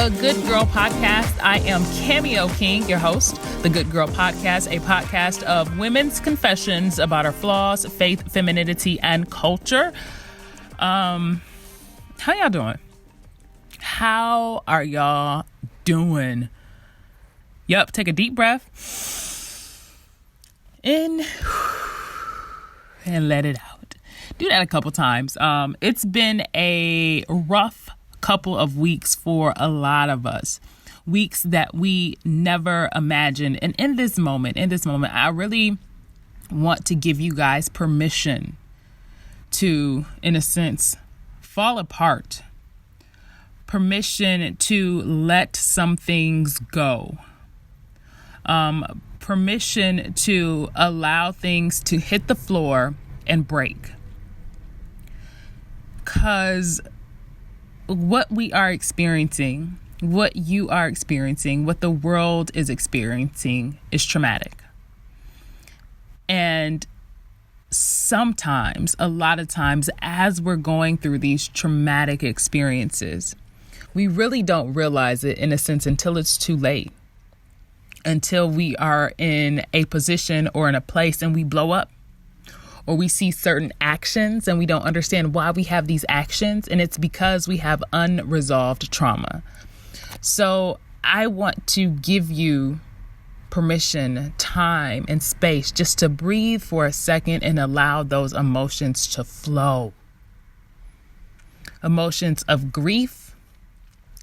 the Good Girl Podcast. I am Cameo King, your host. The Good Girl Podcast, a podcast of women's confessions about our flaws, faith, femininity, and culture. How y'all doing? How are y'all doing? Yup, take a deep breath. In and let it out. Do that a couple times. It's been a rough couple of weeks for a lot of us. Weeks that we never imagined. And in this moment, I really want to give you guys permission to, in a sense, fall apart. Permission to let some things go. Permission to allow things to hit the floor and break. 'Cause what we are experiencing, what you are experiencing, what the world is experiencing is traumatic. And sometimes, a lot of times, as we're going through these traumatic experiences, we really don't realize it, in a sense, until it's too late. Until we are in a position or in a place and we blow up. Or we see certain actions and we don't understand why we have these actions. And it's because we have unresolved trauma. So I want to give you permission, time, and space just to breathe for a second and allow those emotions to flow. Emotions of grief.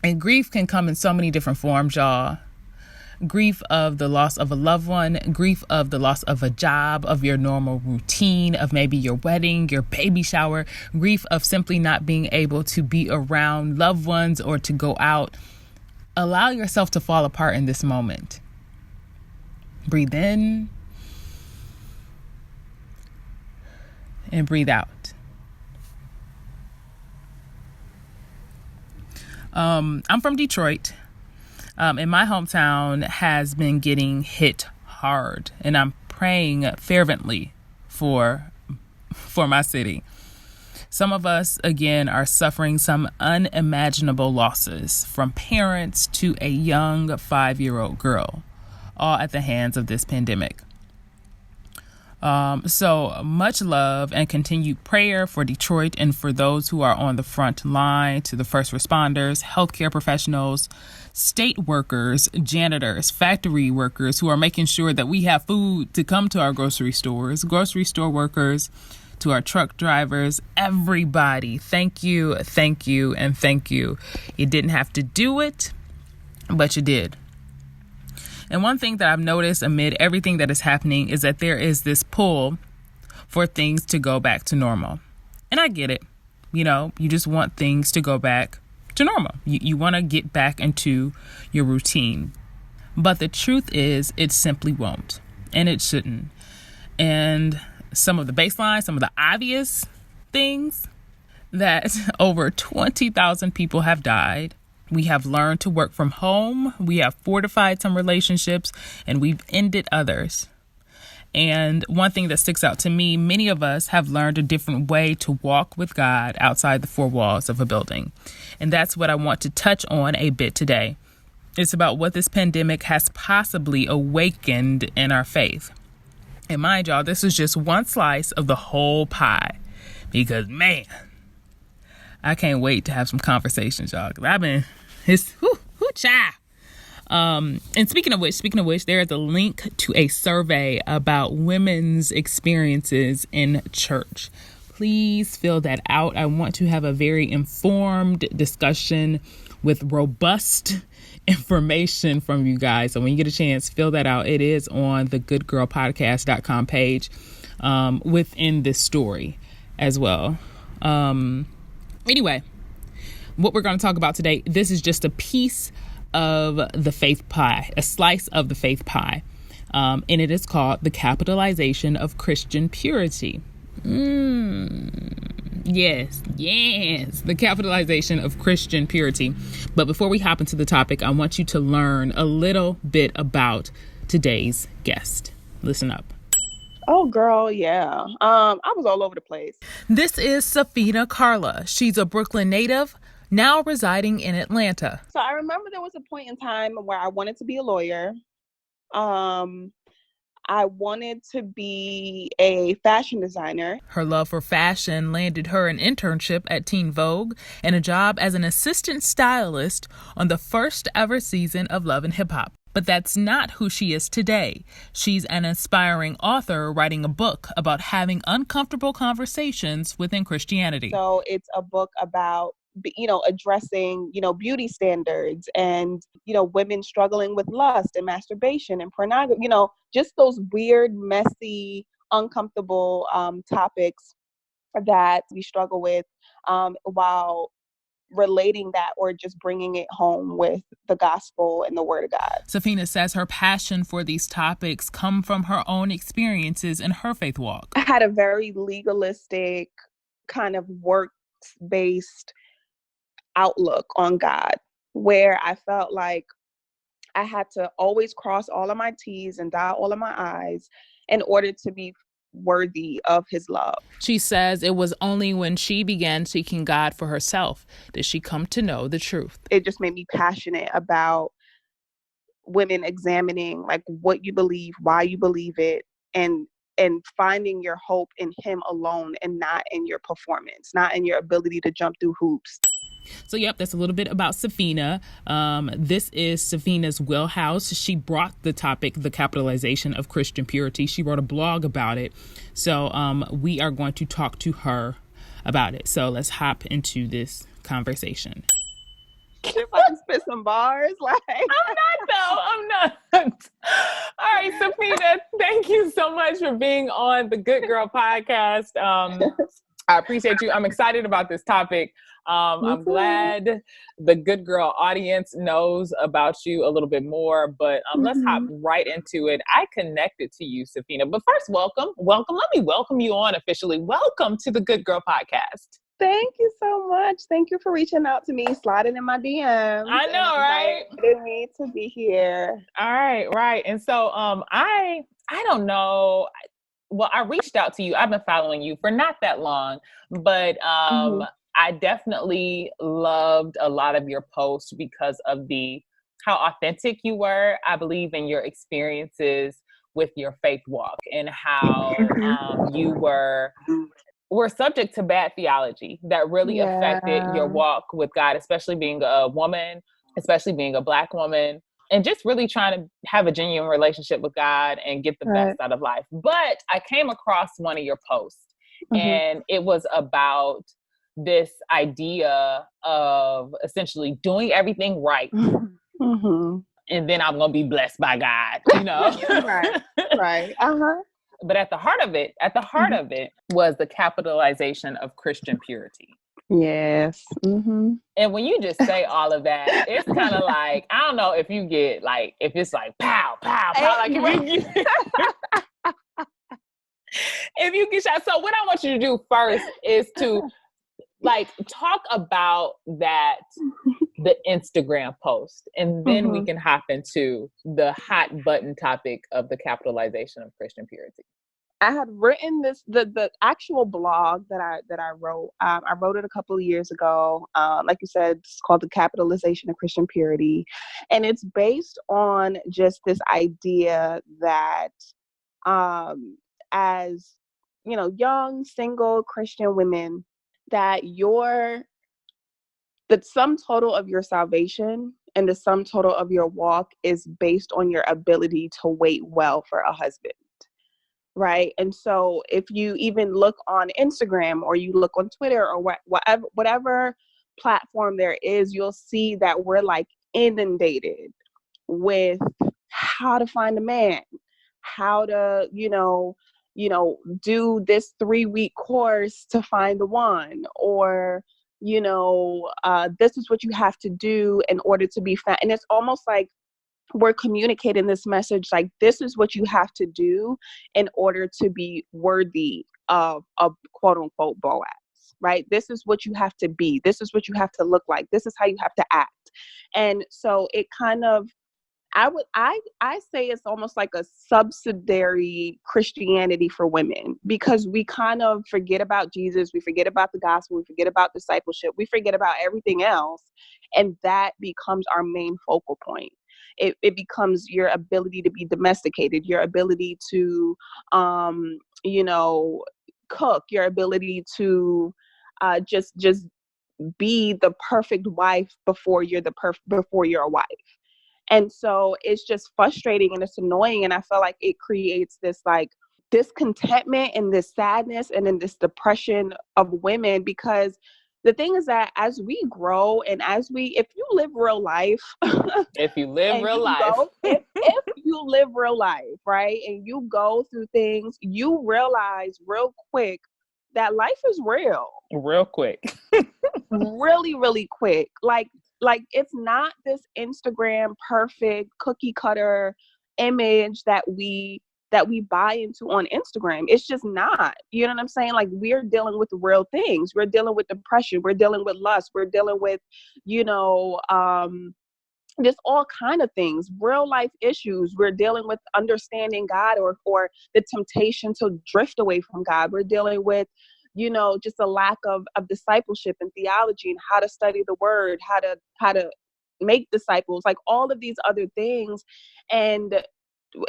And grief can come in so many different forms, y'all. Grief of the loss of a loved one, grief of the loss of a job, of your normal routine, of maybe your wedding, your baby shower, grief of simply not being able to be around loved ones or to go out. Allow yourself to fall apart in this moment. Breathe in and breathe out. I'm from Detroit. And my hometown has been getting hit hard, and I'm praying fervently for my city. Some of us, again, are suffering some unimaginable losses, from parents to a young 5-year-old girl, all at the hands of this pandemic. So much love and continued prayer for Detroit and for those who are on the front line, to the first responders, healthcare professionals, state workers, janitors, factory workers who are making sure that we have food to come to our grocery stores, grocery store workers, to our truck drivers, everybody. Thank you, and thank you. You didn't have to do it, but you did. And one thing that I've noticed amid everything that is happening is that there is this pull for things to go back to normal. And I get it. You just want things to go back to normal. You want to get back into your routine. But the truth is, it simply won't. And it shouldn't. And some of the baseline, some of the obvious things, that over 20,000 people have died. We have learned to work from home. We have fortified some relationships, and we've ended others. And one thing that sticks out to me, many of us have learned a different way to walk with God outside the four walls of a building. And that's what I want to touch on a bit today. It's about what this pandemic has possibly awakened in our faith. And mind y'all, this is just one slice of the whole pie. Because, man, I can't wait to have some conversations, y'all. Because child. And speaking of which, there is a link to a survey about women's experiences in church. Please fill that out. I want to have a very informed discussion with robust information from you guys. So when you get a chance, fill that out. It is on the goodgirlpodcast.com page within this story as well. Anyway, what we're going to talk about today, this is just a piece of the faith pie, a slice of the faith pie. And it is called The Capitalization of Christian Purity. Yes, the capitalization of Christian purity. But before we hop into the topic, I want you to learn a little bit about today's guest. Listen up. Oh, girl, yeah. I was all over the place. This is Safina Carla. She's a Brooklyn native, now residing in Atlanta. So I remember there was a point in time where I wanted to be a lawyer. I wanted to be a fashion designer. Her love for fashion landed her an internship at Teen Vogue and a job as an assistant stylist on the first ever season of Love and Hip Hop. But that's not who she is today. She's an aspiring author writing a book about having uncomfortable conversations within Christianity. So it's a book about, addressing, beauty standards and, women struggling with lust and masturbation and pornography, just those weird, messy, uncomfortable topics that we struggle with while relating that or just bringing it home with the gospel and the word of God. Safina says her passion for these topics come from her own experiences in her faith walk. I had a very legalistic kind of works-based outlook on God, where I felt like I had to always cross all of my T's and dot all of my I's in order to be worthy of his love. She says it was only when she began seeking God for herself did she come to know the truth. It just made me passionate about women examining like what you believe, why you believe it, and finding your hope in him alone and not in your performance, not in your ability to jump through hoops. So, yep, that's a little bit about Safina. This is Safina's wheelhouse. She brought the topic, the capitalization of Christian purity. She wrote a blog about it. So we are going to talk to her about it. So let's hop into this conversation. If I can spit some bars, like I'm not. All right, Safina, thank you so much for being on the Good Girl podcast. I appreciate you. I'm excited about this topic. I'm glad the Good Girl audience knows about you a little bit more, but let's hop right into it. I connected to you, Safina, but first, welcome. Let me welcome you on officially. Welcome to the Good Girl podcast. Thank you so much. Thank you for reaching out to me, sliding in my DMs. I know, right? Inviting me to be here. All right. And so I don't know. Well, I reached out to you. I've been following you for not that long, but I definitely loved a lot of your posts because of how authentic you were. I believe in your experiences with your faith walk and how you were subject to bad theology that really affected your walk with God, especially being a woman, especially being a Black woman, and just really trying to have a genuine relationship with God and get the best out of life. But I came across one of your posts and it was about this idea of essentially doing everything right. And then I'm going to be blessed by God, Right. But at the heart of it was the capitalization of Christian purity. Yes. And when you just say all of that, it's kind of like, I don't know if you get like, if it's like pow, pow, pow, like if you get shot. So what I want you to do first is to like talk about that, the Instagram post, and then we can hop into the hot button topic of the capitalization of Christian purity. I had written the actual blog that I wrote. I wrote it a couple of years ago. Like you said, it's called The Capitalization of Christian Purity. And it's based on just this idea that as, young, single Christian women, that the sum total of your salvation and the sum total of your walk is based on your ability to wait well for a husband. Right. And so if you even look on Instagram or you look on Twitter or whatever platform there is, you'll see that we're like inundated with how to find a man, how to, do this 3-week course to find the one, or, this is what you have to do in order to be found. And it's almost like we're communicating this message like this is what you have to do in order to be worthy of a quote unquote Boaz, right? This is what you have to be. This is what you have to look like. This is how you have to act. And so it kind of, I say it's almost like a subsidiary Christianity for women, because we kind of forget about Jesus, we forget about the gospel, we forget about discipleship, we forget about everything else, and that becomes our main focal point. It becomes your ability to be domesticated, your ability to you know, cook, your ability to just be the perfect wife before before you're a wife. And so it's just frustrating and it's annoying. And I feel like it creates this like discontentment and this sadness and then this depression of women, because the thing is that as we grow and if you live real life, If you live and real you life. go, if you live real life, right, and you go through things, you realize real quick that life is real. Real quick. Really, really quick. Like it's not this Instagram perfect cookie cutter image that we buy into on Instagram. It's just not. You know what I'm saying? Like, we're dealing with real things. We're dealing with depression. We're dealing with lust. We're dealing with, you know, just all kind of things, real life issues. We're dealing with understanding God, or the temptation to drift away from God. We're dealing with, you know, just a lack of discipleship and theology and how to study the word, how to make disciples, like all of these other things. And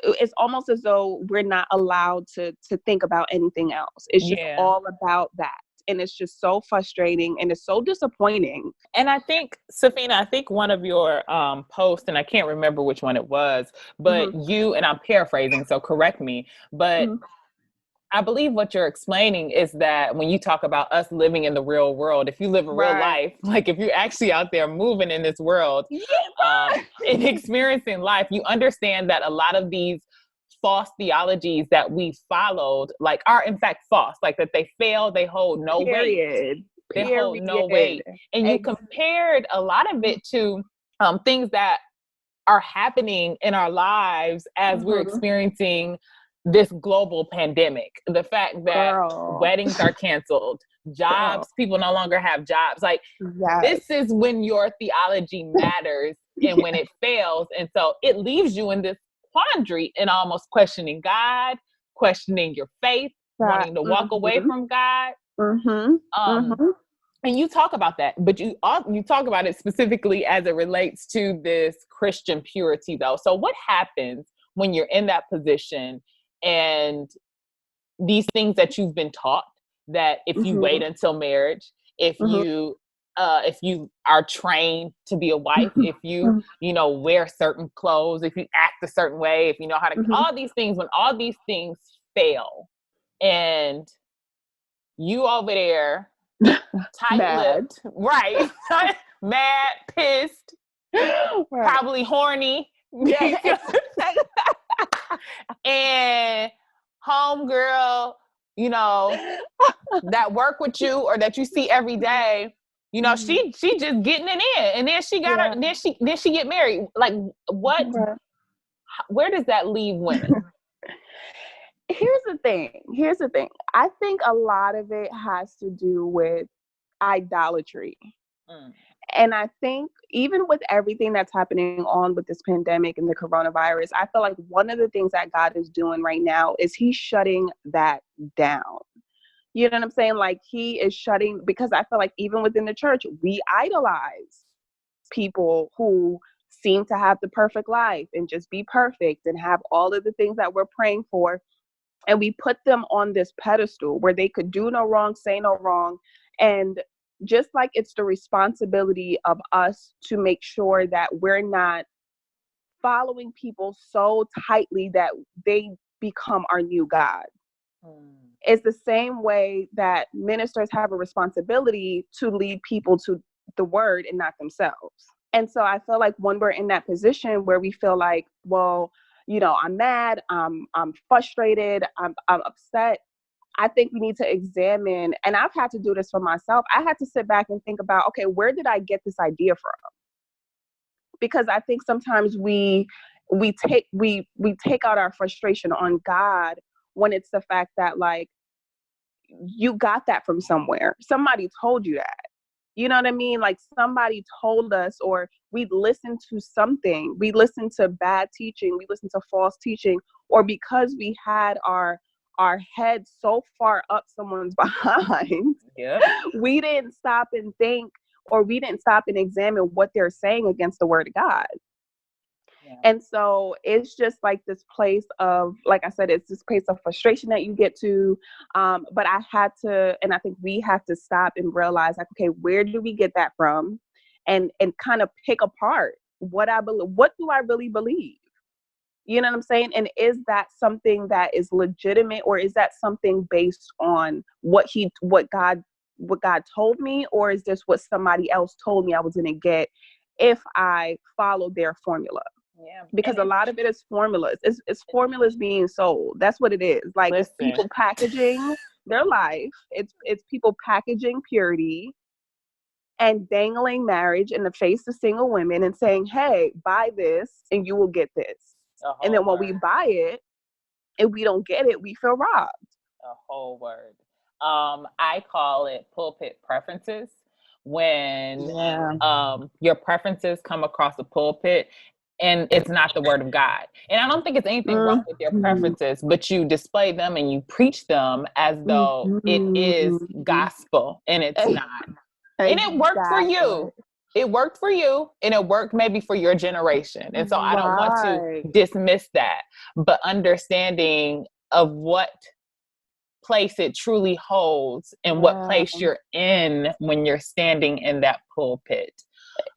it's almost as though we're not allowed to think about anything else. It's just all about that. And it's just so frustrating and it's so disappointing. And I think, Safina, I think one of your posts, and I can't remember which one it was, but you, and I'm paraphrasing, so correct me, but I believe what you're explaining is that when you talk about us living in the real world, if you live a real life, like if you're actually out there moving in this world and experiencing life, you understand that a lot of these false theologies that we followed, like, are in fact false, like that they fail, they hold no weight. They hold no weight. And you compared a lot of it to things that are happening in our lives as we're experiencing this global pandemic. The fact that weddings are canceled, jobs, people no longer have jobs. Like, this is when your theology matters and when it fails. And so it leaves you in this quandary and almost questioning God, questioning your faith, wanting to walk away from God. And you talk about that, but you talk about it specifically as it relates to this Christian purity, though. So what happens when you're in that position and these things that you've been taught, that if you wait until marriage, if you are trained to be a wife, if you wear certain clothes, if you act a certain way, if you know how to, all these things, when all these things fail and you over there tight-lipped, right? Mad, pissed, probably horny, and homegirl, that work with you or that you see every day, she just getting it in, and then she got her, then she get married. Like, what? Where does that leave women? Here's the thing. I think a lot of it has to do with idolatry. And I think even with everything that's happening on with this pandemic and the coronavirus, I feel like one of the things that God is doing right now is he's shutting that down. You know what I'm saying? Like, he is shutting, because I feel like even within the church, we idolize people who seem to have the perfect life and just be perfect and have all of the things that we're praying for. And we put them on this pedestal where they could do no wrong, say no wrong. And just like it's the responsibility of us to make sure that we're not following people so tightly that they become our new God. It's the same way that ministers have a responsibility to lead people to the word and not themselves. And so I feel like when we're in that position where we feel like, well, I'm mad, I'm frustrated, I'm upset, I think we need to examine, and I've had to do this for myself. I had to sit back and think about, okay, where did I get this idea from? Because I think sometimes we take out our frustration on God when it's the fact that, like, you got that from somewhere. Somebody told you that. You know what I mean? Like somebody told us, or we listened to something, we listened to bad teaching, we listened to false teaching, or because we had our head so far up someone's behind, Yep. we didn't stop and think, or we didn't stop and examine what they're saying against the word of God. Yeah. And so it's just like this place of, like I said, it's this place of frustration that you get to. But I had to, and I think we have to stop and realize, like, okay, where do we get that from? And kind of pick apart what I believe. What do I really believe? You know what I'm saying? And is that something that is legitimate, or is that something based on what God told me, or is this what somebody else told me I was going to get if I followed their formula? Yeah. Because a lot of it is formulas. It's formulas being sold. That's what it is. Like, it's people packaging their life. It's people packaging purity and dangling marriage in the face of single women and saying, hey, buy this and you will get this. And then when we buy it and we don't get it, we feel robbed. A whole word. I call it pulpit preferences. When your preferences come across the pulpit and it's not the word of God. And I don't think it's anything wrong with your preferences, but you display them and you preach them as though it is gospel, and it's not. And it worked for you. It worked for you, and it worked maybe for your generation. And so I don't want to dismiss that, but understanding of what place it truly holds and what place you're in when you're standing in that pulpit.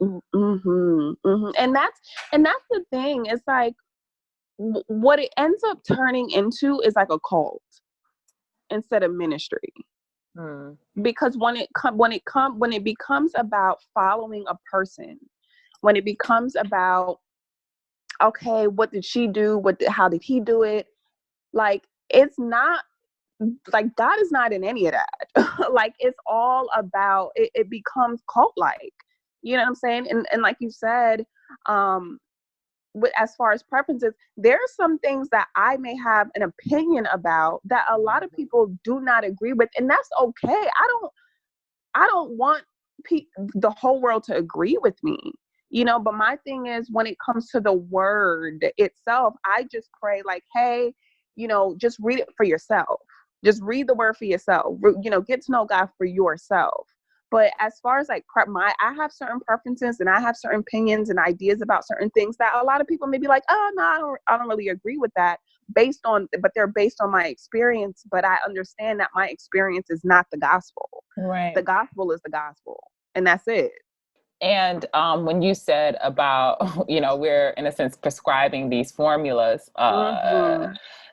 And that's the thing. It's like what it ends up turning into is like a cult instead of ministry. Because when it becomes about following a person, when it becomes about, okay, what did she do? How did he do it? Like, it's not like God is not in any of that. Like, it's all about it becomes cult-like. You know what I'm saying? And like you said, as far as preferences, there are some things that I may have an opinion about that a lot of people do not agree with, and that's okay. I don't want the whole world to agree with me, you know. But my thing is, when it comes to the word itself, I just pray, like, hey, you know, just read it for yourself. Just read the word for yourself. You know, get to know God for yourself. But as far as like I have certain preferences and I have certain opinions and ideas about certain things that a lot of people may be like, oh no, I don't really agree with that, but they're based on my experience. But I understand that my experience is not the gospel. Right. The gospel is the gospel, and that's it. And when you said about, you know, we're in a sense prescribing these formulas,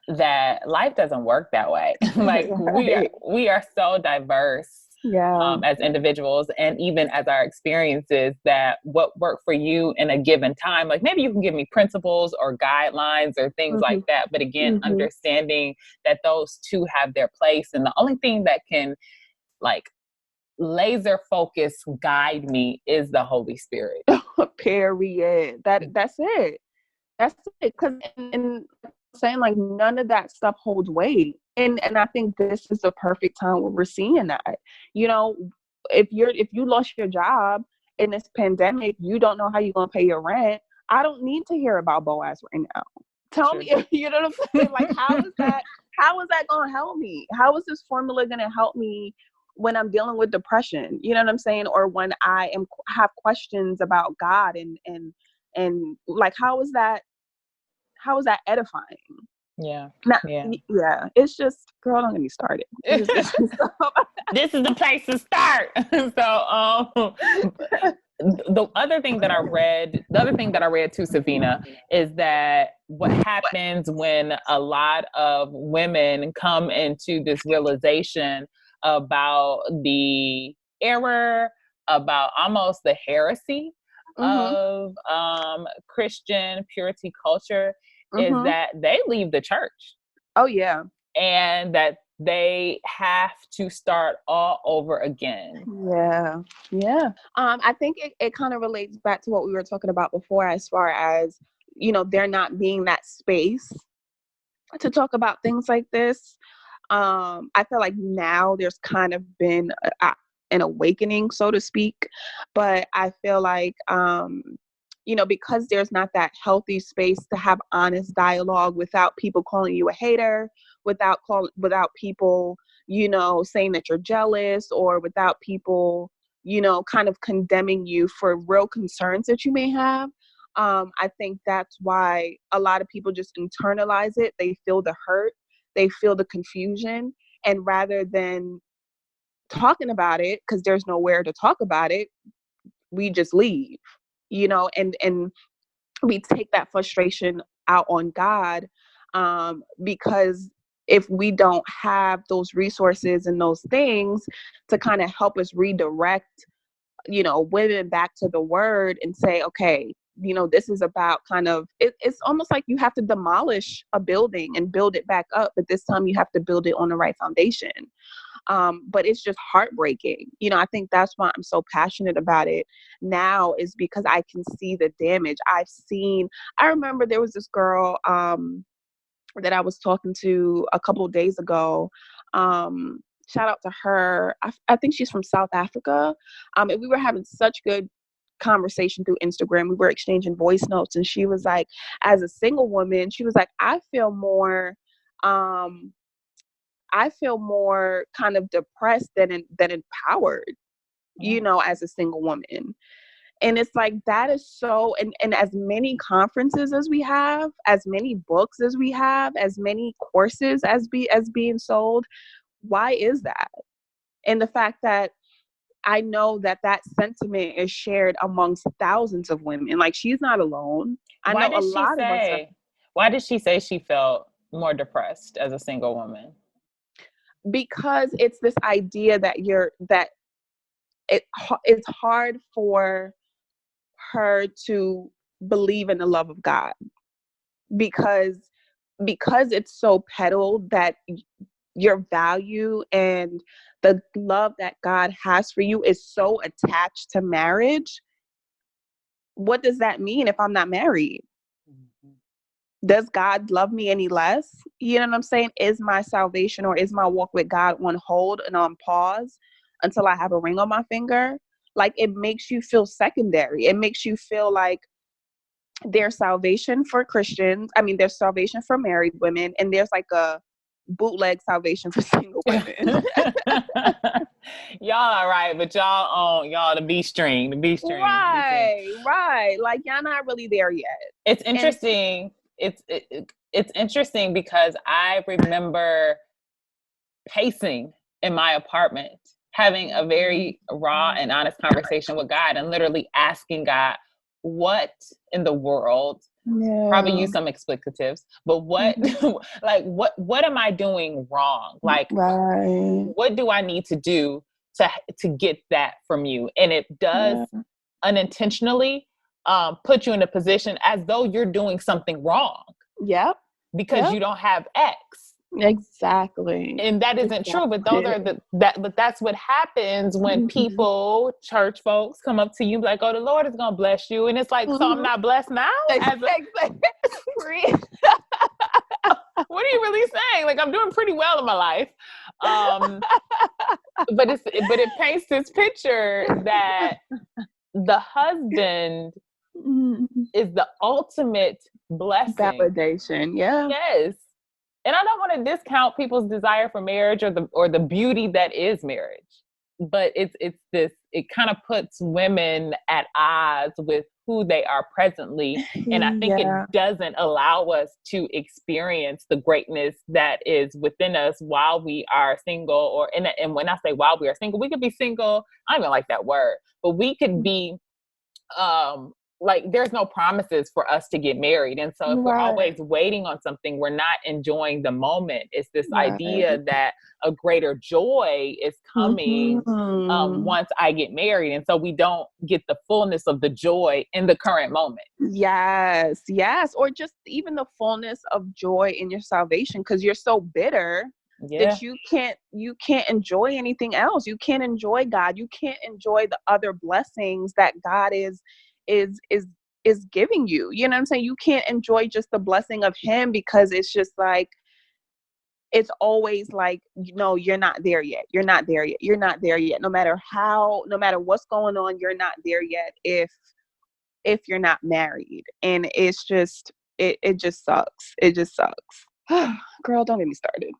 that life doesn't work that way. Like we are so diverse. As individuals, and even as our experiences, that what worked for you in a given time, like maybe you can give me principles or guidelines or things like that. But again, understanding that those two have their place. And the only thing that can like laser focus guide me is the Holy Spirit. Period. That's it. That's it. Because and saying, like, none of that stuff holds weight. And I think this is the perfect time where we're seeing that. You know, if you lost your job in this pandemic, you don't know how you're gonna pay your rent. I don't need to hear about Boaz right now. Tell me, you know what I'm saying? Like, how is that gonna help me? How is this formula gonna help me when I'm dealing with depression? You know what I'm saying? Or when I have questions about God and like, how is that edifying? Yeah. Yeah. It's just, girl, don't get me started. This is the place to start. So, the other thing that I read too, Safina, is that what happens when a lot of women come into this realization about the error, about almost the heresy of Christian purity culture, is that they leave the church. Oh, yeah. And that they have to start all over again. Yeah. I think it kind of relates back to what we were talking about before, as far as, you know, there not being that space to talk about things like this. I feel like now there's kind of been an awakening, so to speak. But I feel like, because there's not that healthy space to have honest dialogue without people calling you a hater, without people, saying that you're jealous, or without people, kind of condemning you for real concerns that you may have. I think that's why a lot of people just internalize it. They feel the hurt, they feel the confusion, and rather than talking about it, because there's nowhere to talk about it, we just leave, and we take that frustration out on God, because if we don't have those resources and those things to kind of help us redirect, women back to the word and say, okay, this is about kind of, it's almost like you have to demolish a building and build it back up, but this time you have to build it on the right foundation. But it's just heartbreaking. I think that's why I'm so passionate about it now, is because I can see the damage I remember there was this girl that I was talking to a couple of days ago. Shout out to her. I think she's from South Africa. And we were having such good conversation through Instagram. We were exchanging voice notes, and she was like, as a single woman, she was like, I feel more kind of depressed than empowered, as a single woman. And it's like, that is so, and as many conferences as we have, as many books as we have, as many courses as being sold, why is that? And the fact that I know that sentiment is shared amongst thousands of women. Like, she's not alone. I know a lot of us. Why did she say she felt more depressed as a single woman? Because it's this idea that it's hard for her to believe in the love of God, because it's so peddled that your value and the love that God has for you is so attached to marriage. What does that mean if I'm not married? Does God love me any less? You know what I'm saying? Is my salvation or is my walk with God on hold and on pause until I have a ring on my finger? Like, it makes you feel secondary. It makes you feel like there's salvation for Christians. I mean, there's salvation for married women, and there's like a bootleg salvation for single women. Y'all are right, but y'all on y'all the B string. Right. Like, y'all not really there yet. It's interesting. It's interesting because I remember pacing in my apartment, having a very raw and honest conversation with God, and literally asking God, what in the world, probably use some explicatives, but what, like, what am I doing wrong? Like, what do I need to do to get that from you? And it does unintentionally put you in a position as though you're doing something wrong. Yep. Because you don't have X. Exactly. And that isn't true, but those are but that's what happens when people, church folks, come up to you like, oh, the Lord is gonna bless you. And it's like, so I'm not blessed now? What are you really saying? Like, I'm doing pretty well in my life. But it paints this picture that the husband is the ultimate blessing. Validation. Yeah. Yes. And I don't want to discount people's desire for marriage or the beauty that is marriage. But it kind of puts women at odds with who they are presently. And I think it doesn't allow us to experience the greatness that is within us while we are single, and when I say while we are single, we could be single. I don't even like that word, but we could be, like, there's no promises for us to get married. And so if we're always waiting on something, we're not enjoying the moment. It's this idea that a greater joy is coming once I get married. And so we don't get the fullness of the joy in the current moment. Yes. Or just even the fullness of joy in your salvation, because you're so bitter that you can't enjoy anything else. You can't enjoy God. You can't enjoy the other blessings that God is giving you. You know what I'm saying? You can't enjoy just the blessing of him, because it's just like, it's always like, no, you're not there yet. You're not there yet. You're not there yet. No matter what's going on, you're not there yet if you're not married. And it's just, it just sucks. It just sucks. Girl, don't get me started.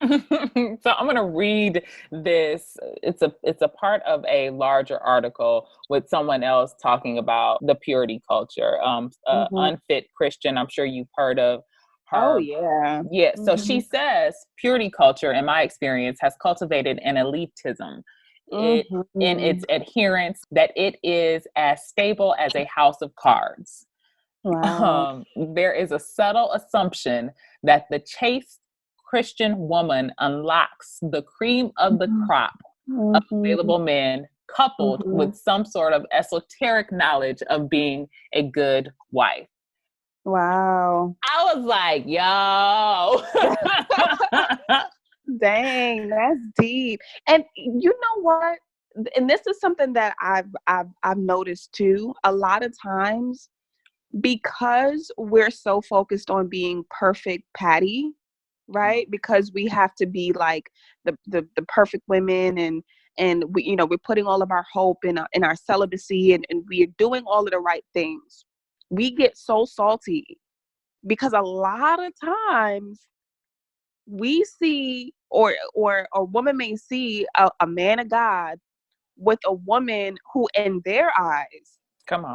So I'm going to read this. It's a part of a larger article with someone else talking about the purity culture. Unfit Christian. I'm sure you've heard of her. Oh yeah. Yeah. So she says purity culture, in my experience, has cultivated an elitism in its adherence that it is as stable as a house of cards. Wow. There is a subtle assumption that the chaste Christian woman unlocks the cream of the crop of available men, coupled with some sort of esoteric knowledge of being a good wife. Wow. I was like, yo. Dang, that's deep. And you know what? And this is something that I've noticed too. A lot of times, because we're so focused on being perfect Patty, right? Because we have to be like the perfect women, and we, we're putting all of our hope in our celibacy, and we're doing all of the right things. We get so salty because a lot of times we see, or a woman may see a man of God with a woman who in their eyes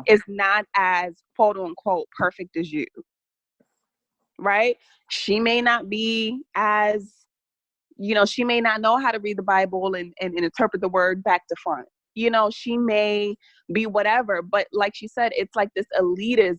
is not as quote unquote perfect as you, right? She may not be as, she may not know how to read the Bible and interpret the word back to front. She may be whatever, but like she said, it's like this elitism,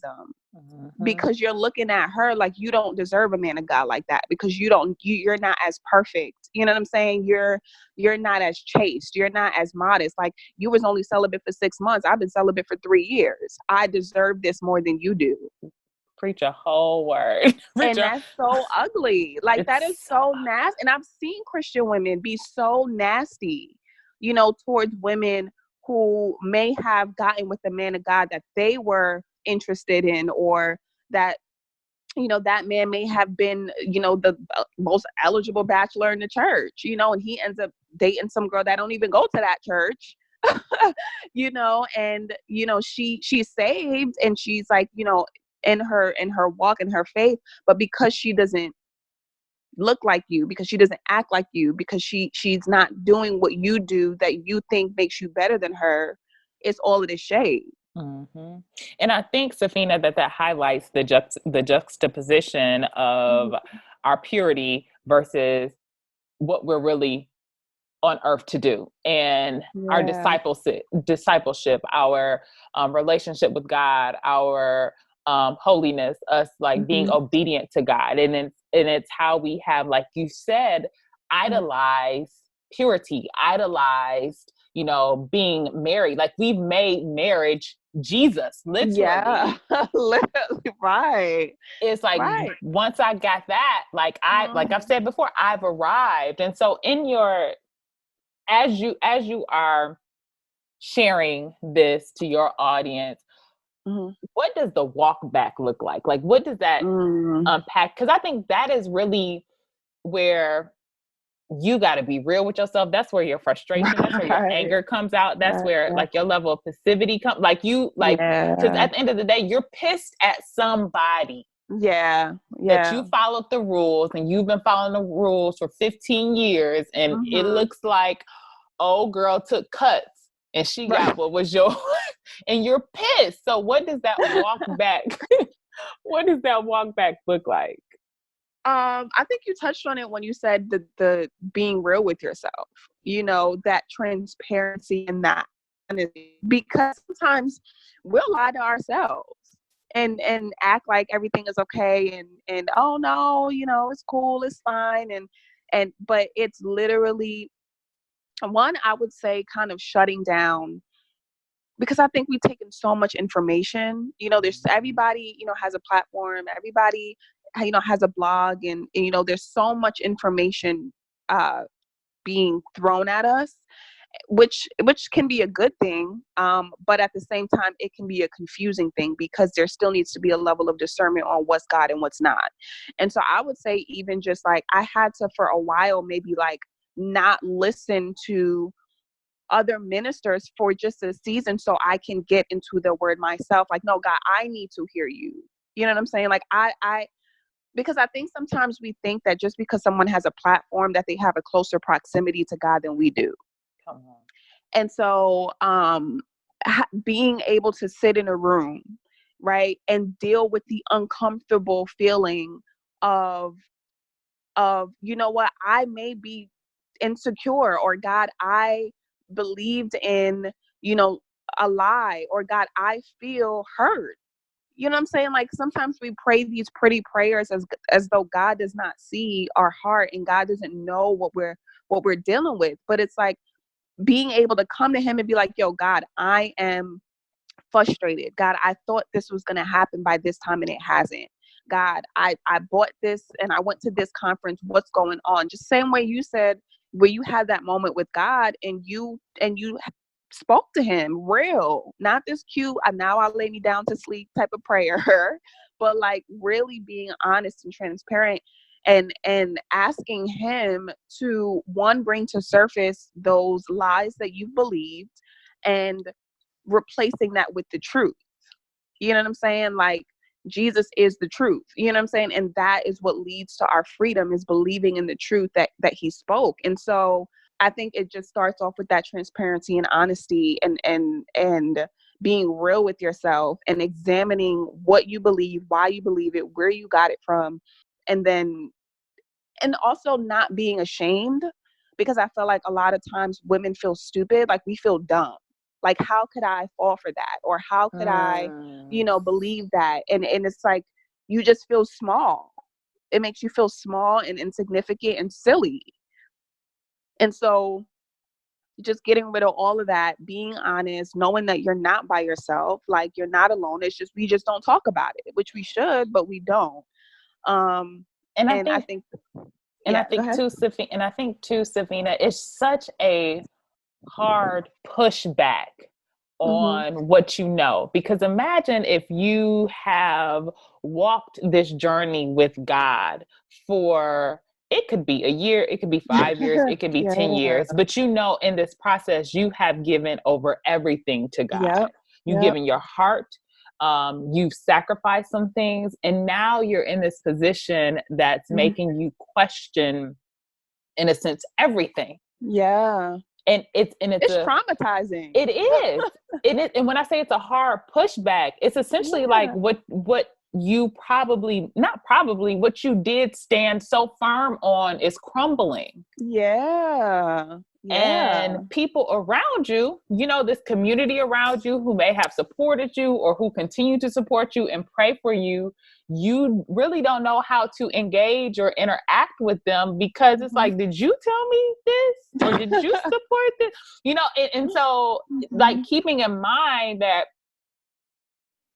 because you're looking at her like you don't deserve a man of God like that, because you're not as perfect. You know what I'm saying? You're not as chaste. You're not as modest. Like, you was only celibate for 6 months. I've been celibate for 3 years. I deserve this more than you do. Preach a whole word. And that's so ugly. Like, that is so nasty. And I've seen Christian women be so nasty, towards women who may have gotten with the man of God that they were interested in, or that, that man may have been, the most eligible bachelor in the church, and he ends up dating some girl that don't even go to that church, and, she's saved, and she's like, in her walk, in her faith, but because she doesn't look like you, because she doesn't act like you, because she's not doing what you do that you think makes you better than her, it's all of this shade. And I think, Safina, that highlights the juxtaposition of our purity versus what we're really on earth to do, and our discipleship, our relationship with God, our holiness, us like being obedient to God. And it's how we have, like you said, idolized purity, idolized, being married. Like, we've made marriage Jesus, literally. Yeah, literally, right. It's like, once I got that, like I've said before, I've arrived. And so as you are sharing this to your audience, what does the walk back look like? Like, what does that unpack? Because I think that is really where you got to be real with yourself. That's where your frustration, that's where your anger comes out. That's where like your level of passivity comes. Like, because at the end of the day, you're pissed at somebody. Yeah. That you followed the rules, and you've been following the rules for 15 years. And it looks like old girl took cuts and she got what was yours, and you're pissed. So what does that walk back? What does that walk back look like? I think you touched on it when you said the being real with yourself, that transparency and that, because sometimes we'll lie to ourselves and act like everything is okay, and oh no, it's cool, it's fine, and but it's literally, one, I would say, kind of shutting down, because I think we've taken so much information. There's everybody, has a platform. Everybody, has a blog, and there's so much information being thrown at us. which can be a good thing, but at the same time it can be a confusing thing, because there still needs to be a level of discernment on what's God and what's not. And so I would say, even just like, I had to, for a while, maybe like not listen to other ministers for just a season, so I can get into the word myself. Like, no, God, I need to hear you. You know what I'm saying? Like, I because I think sometimes we think that just because someone has a platform, that they have a closer proximity to God than we do. Come on. And so being able to sit in a room, right, and deal with the uncomfortable feeling of, you know what, I may be insecure, or God, I believed in, you know, a lie, or God, I feel hurt. You know what I'm saying? Like, sometimes we pray these pretty prayers as though God does not see our heart, and God doesn't know what we're dealing with. But it's like, being able to come to him and be like, yo, God, I am frustrated. God, I thought this was going to happen by this time and it hasn't. God, I bought this and I went to this conference. What's going on? Just same way you said, where you had that moment with God, and you spoke to him real, not this cute, now I'll lay me down to sleep type of prayer, but like really being honest and transparent, and asking him to, one, bring to surface those lies that you've believed, and replacing that with the truth. You know what I'm saying? Like, Jesus is the truth. You know what I'm saying? And that is what leads to our freedom, is believing in the truth that he spoke. And so I think it just starts off with that transparency and honesty, and being real with yourself, and examining what you believe, why you believe it, where you got it from, and then, and also not being ashamed, because I feel like a lot of times women feel stupid, like we feel dumb. Like, how could I fall for that? Or how could I, believe that? And it's like, you just feel small. It makes you feel small and insignificant and silly. And so just getting rid of all of that, being honest, knowing that you're not by yourself, like you're not alone. It's just, we just don't talk about it, which we should, but we don't. And I I think, think too, Safina, it's such a hard pushback on what you know, because imagine if you have walked this journey with God for, it could be a year, it could be 5 years, it could be 10 years, but you know, in this process, you have given over everything to God. You've given your heart. You've sacrificed some things, and now you're in this position that's making you question, in a sense, everything. And it's traumatizing. It is. It is. And when I say it's a hard pushback, it's essentially like what you what you did stand so firm on is crumbling. And people around you, this community around you who may have supported you or who continue to support you and pray for you, you really don't know how to engage or interact with them, because it's like, did you tell me this? Or did you support this? And so like keeping in mind that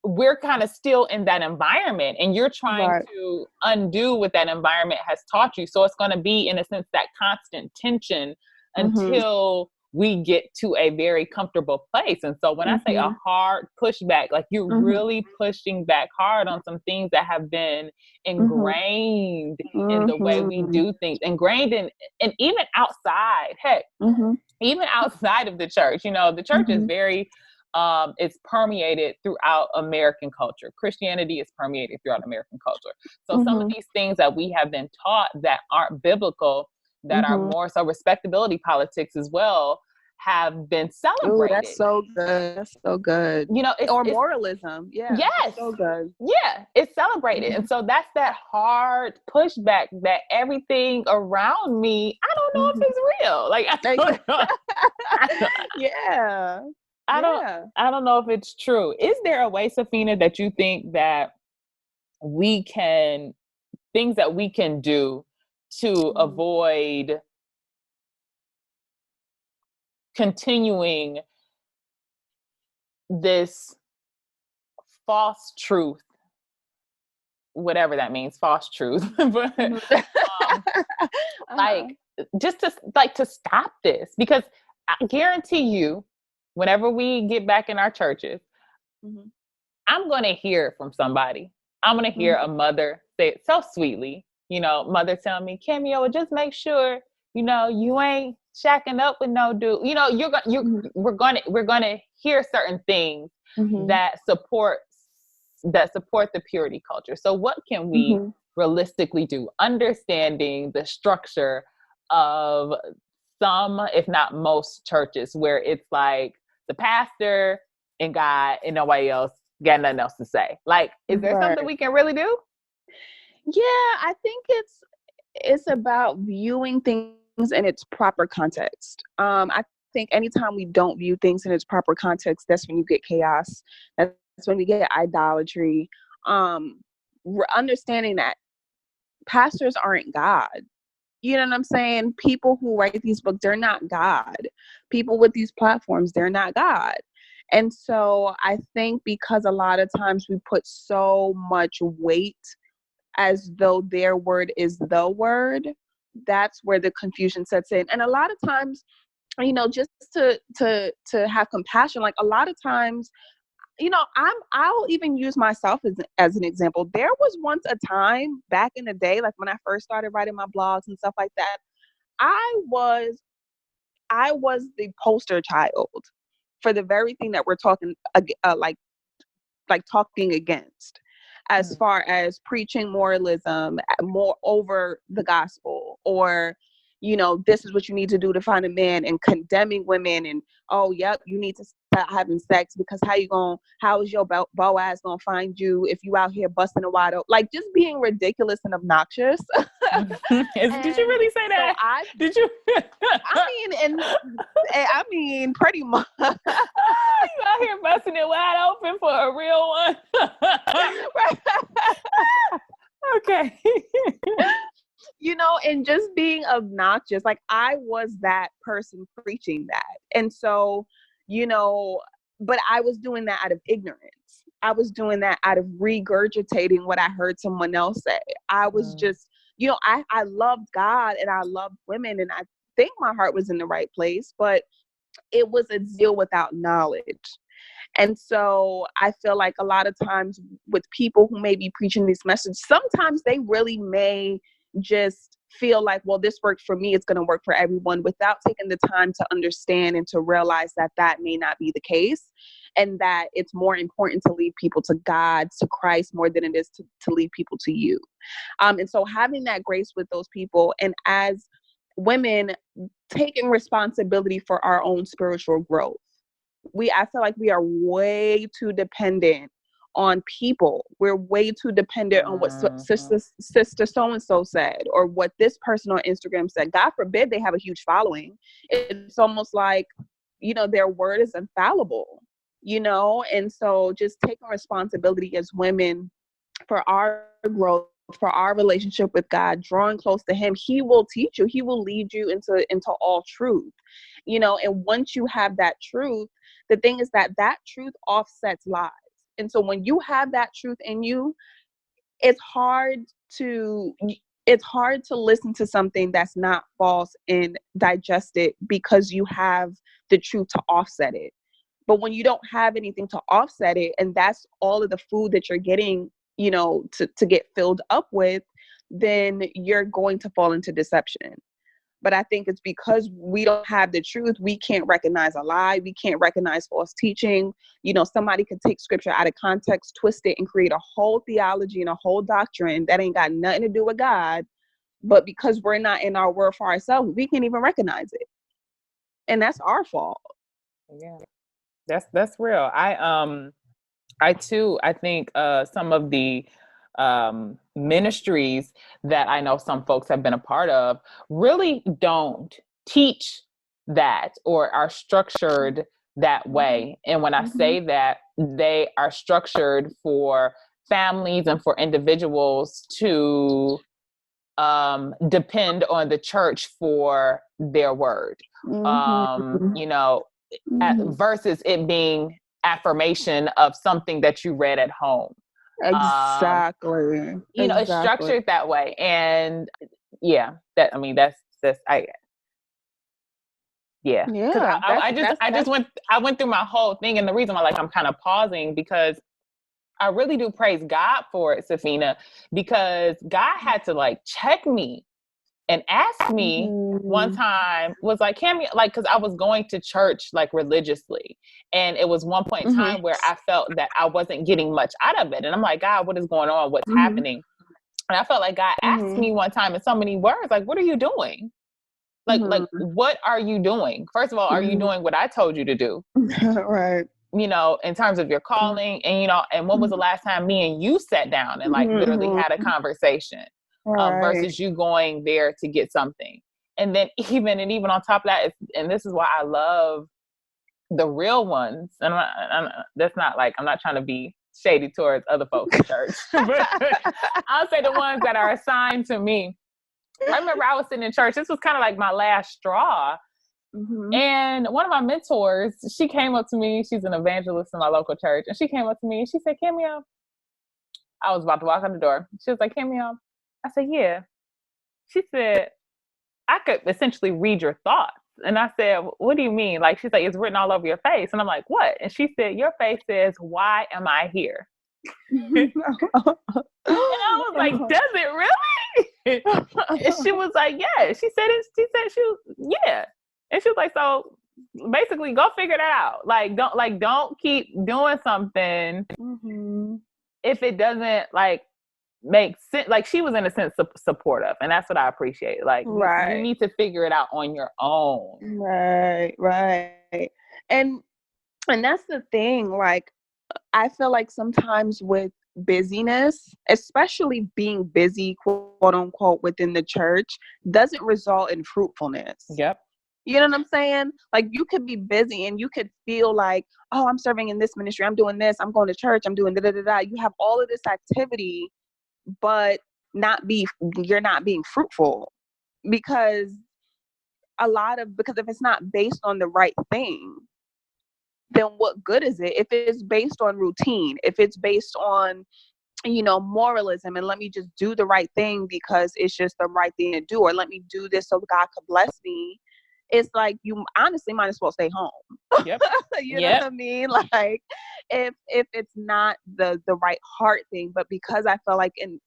we're kind of still in that environment, and you're trying to undo what that environment has taught you. So it's going to be, in a sense, that constant tension until we get to a very comfortable place. And so when I say a hard pushback, like you're really pushing back hard on some things that have been ingrained in the way we do things, ingrained in, and even outside, even outside of the church, the church is very, it's permeated throughout American culture. Christianity is permeated throughout American culture. So some of these things that we have been taught that aren't biblical, that are more so respectability politics as well, have been celebrated. Ooh, that's so good. That's so good. Or moralism. Yes. So good. Yeah, it's celebrated. And so that's that hard pushback, that everything around me, I don't know if it's real. Like, I don't know. I don't know if it's true. Is there a way, Safina, that you think that things that we can do to avoid continuing this false truth, whatever that means, false truth, but like just to stop this? Because I guarantee you, whenever we get back in our churches, Mm-hmm. I'm going to hear from somebody. I'm going to hear a mother say it so sweetly, mother telling me, Cameo, just make sure, you ain't shacking up with no dude. We're going to hear certain things that support the purity culture. So what can we realistically do? Understanding the structure of some, if not most churches, where it's like the pastor and God and nobody else got nothing else to say. Like, is there something we can really do? Yeah, I think it's about viewing things in its proper context. I think anytime we don't view things in its proper context, that's when you get chaos. That's when we get idolatry. Understanding that pastors aren't God. You know what I'm saying? People who write these books, they're not God. People with these platforms, they're not God. And so I think because a lot of times we put so much weight as though their word is the word, that's where the confusion sets in. And a lot of times, just to have compassion, like a lot of times, I'll even use myself as an example. There was once a time back in the day, like when I first started writing my blogs and stuff like that, I was the poster child for the very thing that we're talking like talking against, as far as preaching moralism more over the gospel, or this is what you need to do to find a man, and condemning women, and oh yep, you need to stop having sex, because how is your Boaz gonna find you if you out here busting a wide open, like just being ridiculous and obnoxious. Did you really say that? Did you? I mean, pretty much. You out here busting it wide open for a real one. Okay. And just being obnoxious. Like I was that person preaching that. And so, but I was doing that out of ignorance. I was doing that out of regurgitating what I heard someone else say. I was just, I loved God and I loved women, and I think my heart was in the right place, but it was a zeal without knowledge. And so I feel like a lot of times with people who may be preaching these messages, sometimes they really may just feel like, well, this worked for me, it's going to work for everyone, without taking the time to understand and to realize that that may not be the case, and that it's more important to lead people to God, to Christ, more than it is to lead people to you. And so having that grace with those people, and as women, taking responsibility for our own spiritual growth. I feel like we are way too dependent on people. We're way too dependent on what sister so-and-so said, or what this person on Instagram said. God forbid they have a huge following. It's almost like, their word is infallible, and so just taking responsibility as women for our growth, for our relationship with God, drawing close to him. He will teach you, he will lead you into all truth, and once you have that truth, the thing is that truth offsets lies. And so when you have that truth in you, it's hard to listen to something that's not false and digest it, because you have the truth to offset it. But when you don't have anything to offset it, and that's all of the food that you're getting, to get filled up with, then you're going to fall into deception. But I think it's because we don't have the truth. We can't recognize a lie. We can't recognize false teaching. Somebody could take scripture out of context, twist it, and create a whole theology and a whole doctrine that ain't got nothing to do with God. But because we're not in our word for ourselves, we can't even recognize it. And that's our fault. Yeah, that's real. I think some of the ministries that I know some folks have been a part of really don't teach that, or are structured that way. And when I say that, they are structured for families and for individuals to depend on the church for their word, versus it being affirmation of something that you read at home. Exactly. It's structured that way. And that's Yeah. Yeah. I went through my whole thing. And the reason why like I'm kind of pausing because I really do praise God for it, Safina, because God had to like check me and ask me one time, was like, Cammy, like, cause I was going to church like religiously. And it was one point in time where I felt that I wasn't getting much out of it. And I'm like, God, what is going on? What's happening? And I felt like God asked me one time in so many words, like, what are you doing? Like, what are you doing? First of all, are you doing what I told you to do? Right. You know, in terms of your calling and, you know, and when was the last time me and you sat down and like literally had a conversation versus you going there to get something. And then even on top of that, and this is why I love the real ones. And that's not like, I'm not trying to be shady towards other folks in church, but I'll say the ones that are assigned to me. I remember I was sitting in church. This was kind of like my last straw. And one of my mentors, she came up to me. She's an evangelist in my local church. And she came up to me and she said, Cameo. I was about to walk out the door. She was like, Cameo. I said, yeah. She said, I could essentially read your thoughts. And I said, what do you mean? Like, she's like, it's written all over your face. And I'm like, what? And she said, your face says, why am I here? And I was like, does it really? And she was like, yeah. She said, yeah. And she was like, so basically go figure that out. Like, don't keep doing something if it doesn't like make sense. Like, she was in a sense supportive, and that's what I appreciate. Like, you need to figure it out on your own. Right. And that's the thing. Like, I feel like sometimes with busyness, especially being busy, quote unquote, within the church, doesn't result in fruitfulness. Yep. You know what I'm saying? Like, you could be busy and you could feel like, oh, I'm serving in this ministry, I'm doing this, I'm going to church, I'm doing da-da-da-da. You have all of this activity, but you're not being fruitful because if it's not based on the right thing, then what good is it? If it's based on routine, if it's based on, you know, moralism, and let me just do the right thing because it's just the right thing to do, or let me do this so God could bless me. It's like, you honestly might as well stay home. Yep. You know what I mean? Like, if it's not the right heart thing, but because I feel like in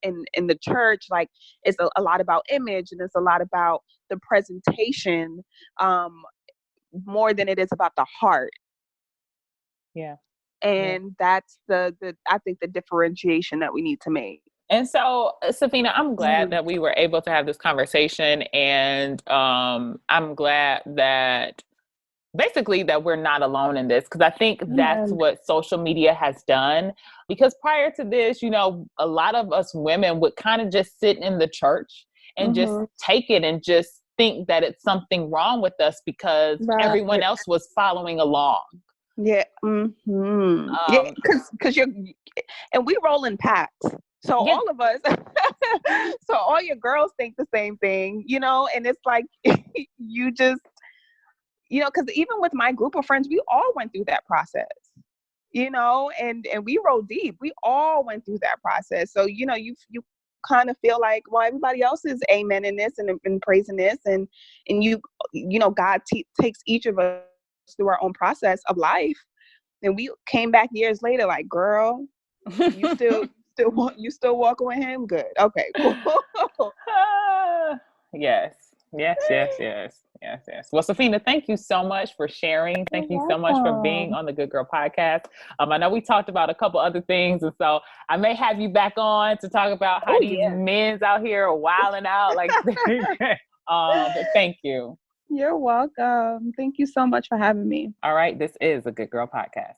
the church, like, it's a lot about image and it's a lot about the presentation, more than it is about the heart. Yeah. And that's the I think the differentiation that we need to make. And so, Safina, I'm glad that we were able to have this conversation, and I'm glad that basically that we're not alone in this, because I think that's what social media has done. Because prior to this, you know, a lot of us women would kind of just sit in the church and just take it and just think that it's something wrong with us because everyone else was following along. Yeah. Yeah, because and we roll in packs. So all of us, so all your girls think the same thing, you know, and it's like, you just, you know, because even with my group of friends, we all went through that process, you know, and we roll deep. We all went through that process. So, you know, you kind of feel like, well, everybody else is amen in this and praising this. And you know, God takes each of us through our own process of life. And we came back years later, like, girl, you still walking with him? Good. Okay, cool. Yes. Well, Safina, thank you so much for sharing. Thank you so much for being on the Good Girl podcast. I know we talked about a couple other things, and so I may have you back on to talk about how these men's out here are wilding out. Like, but thank you. You're welcome. Thank you so much for having me. All right, this is a Good Girl podcast.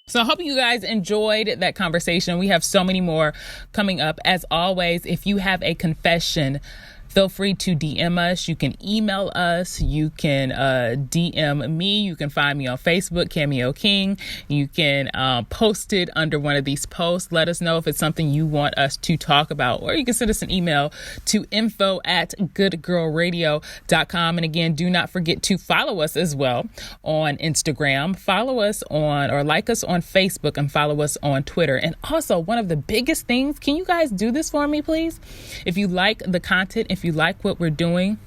So I hope you guys enjoyed that conversation. We have so many more coming up. As always, if you have a confession, feel free to DM us. You can email us. You can DM me. You can find me on Facebook, Cameo King. You can post it under one of these posts. Let us know if it's something you want us to talk about. Or you can send us an email to info@goodgirlradio.com. And again, do not forget to follow us as well on Instagram. Follow us or like us on Facebook, and follow us on Twitter. And also, one of the biggest things, can you guys do this for me, please? If you like the content, if you like what we're doing,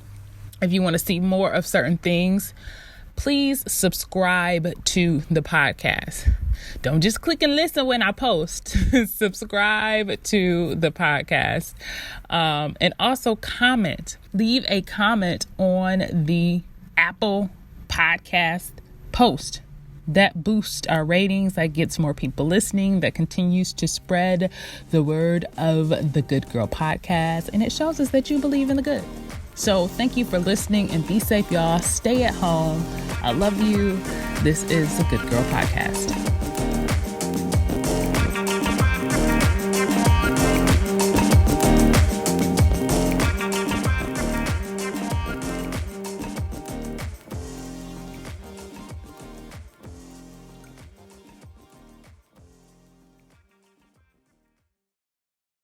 if you want to see more of certain things, Please subscribe to the podcast. Don't just click and listen when I post. Subscribe to the podcast. And also comment. Leave a comment on the Apple Podcast post. That boosts our ratings, that gets more people listening, that continues to spread the word of the Good Girl Podcast, and it shows us that you believe in the good. So thank you for listening, and be safe, y'all. Stay at home. I love you. This is the Good Girl Podcast.